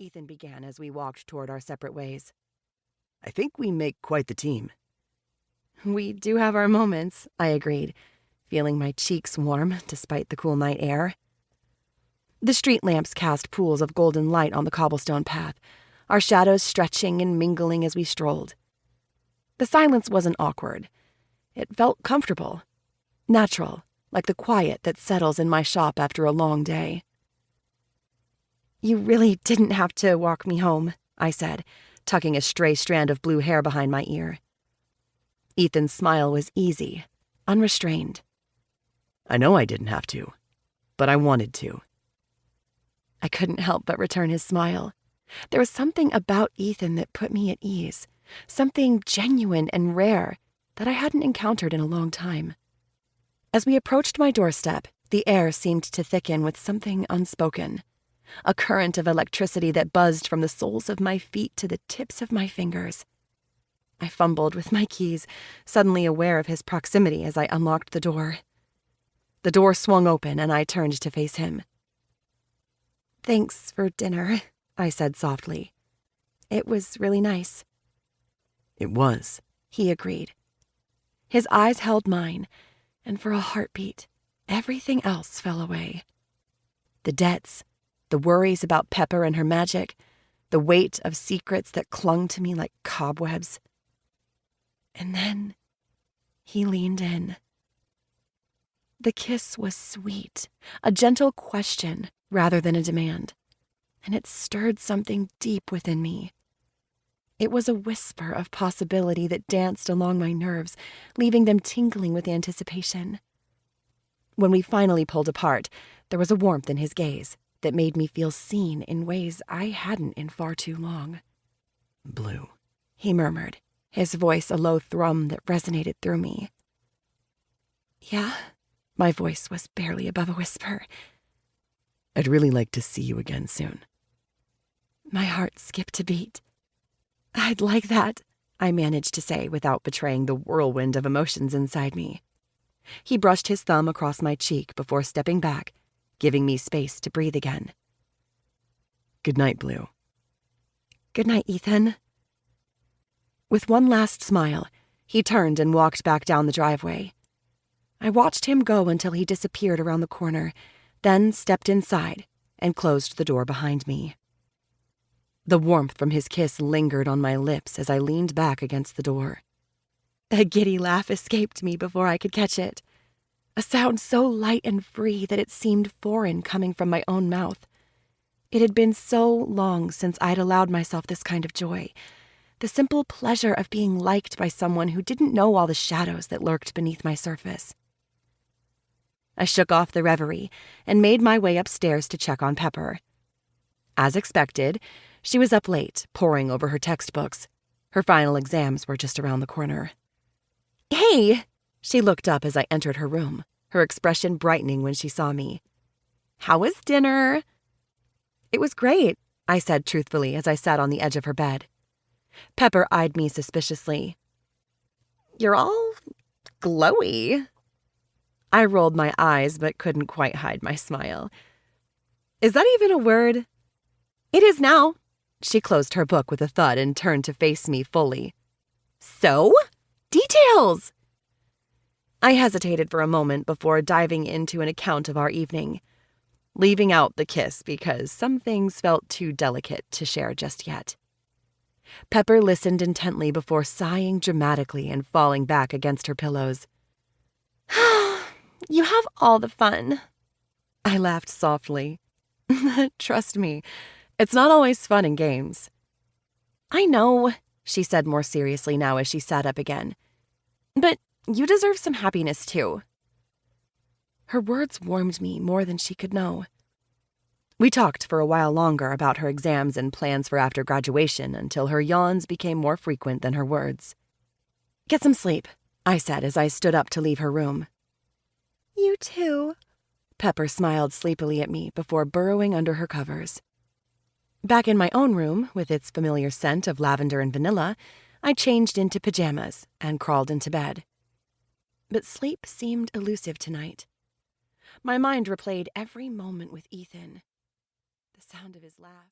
Ethan began as we walked toward our separate ways. "I think we make quite the team." "We do have our moments," I agreed, feeling my cheeks warm despite the cool night air. The street lamps cast pools of golden light on the cobblestone path, our shadows stretching and mingling as we strolled. The silence wasn't awkward. It felt comfortable, natural, like the quiet that settles in my shop after a long day. "You really didn't have to walk me home," I said, tucking a stray strand of blue hair behind my ear. Ethan's smile was easy, unrestrained. "I know I didn't have to, but I wanted to." I couldn't help but return his smile. There was something about Ethan that put me at ease, something genuine and rare that I hadn't encountered in a long time. As we approached my doorstep, the air seemed to thicken with something unspoken, a current of electricity that buzzed from the soles of my feet to the tips of my fingers. I fumbled with my keys, suddenly aware of his proximity as I unlocked the door. The door swung open and I turned to face him. "Thanks for dinner," I said softly. "It was really nice." "It was," he agreed. His eyes held mine, and for a heartbeat, everything else fell away. The debts, the worries about Pepper and her magic, the weight of secrets that clung to me like cobwebs. And then he leaned in. The kiss was sweet, a gentle question rather than a demand, and it stirred something deep within me. It was a whisper of possibility that danced along my nerves, leaving them tingling with anticipation. When we finally pulled apart, there was a warmth in his gaze that made me feel seen in ways I hadn't in far too long. "Blue," he murmured, his voice a low thrum that resonated through me. "Yeah?" My voice was barely above a whisper. "I'd really like to see you again soon." My heart skipped a beat. "I'd like that," I managed to say without betraying the whirlwind of emotions inside me. He brushed his thumb across my cheek before stepping back, giving me space to breathe again. "Good night, Blue." "Good night, Ethan." With one last smile, he turned and walked back down the driveway. I watched him go until he disappeared around the corner, then stepped inside and closed the door behind me. The warmth from his kiss lingered on my lips as I leaned back against the door. A giddy laugh escaped me before I could catch it, a sound so light and free that it seemed foreign coming from my own mouth. It had been so long since I'd allowed myself this kind of joy, the simple pleasure of being liked by someone who didn't know all the shadows that lurked beneath my surface. I shook off the reverie and made my way upstairs to check on Pepper. As expected, she was up late, poring over her textbooks. Her final exams were just around the corner. "Hey!" She looked up as I entered her room, her expression brightening when she saw me. "How was dinner?" "It was great," I said truthfully as I sat on the edge of her bed. Pepper eyed me suspiciously. "You're all glowy." I rolled my eyes but couldn't quite hide my smile. "Is that even a word?" "It is now." She closed her book with a thud and turned to face me fully. "So? Details!" I hesitated for a moment before diving into an account of our evening, leaving out the kiss because some things felt too delicate to share just yet. Pepper listened intently before sighing dramatically and falling back against her pillows. "You have all the fun." I laughed softly. "Trust me, it's not always fun in games." "I know," she said more seriously now as she sat up again. "But you deserve some happiness, too." Her words warmed me more than she could know. We talked for a while longer about her exams and plans for after graduation until her yawns became more frequent than her words. "Get some sleep," I said as I stood up to leave her room. "You too." Pepper smiled sleepily at me before burrowing under her covers. Back in my own room, with its familiar scent of lavender and vanilla, I changed into pajamas and crawled into bed. But sleep seemed elusive tonight. My mind replayed every moment with Ethan. The sound of his laugh.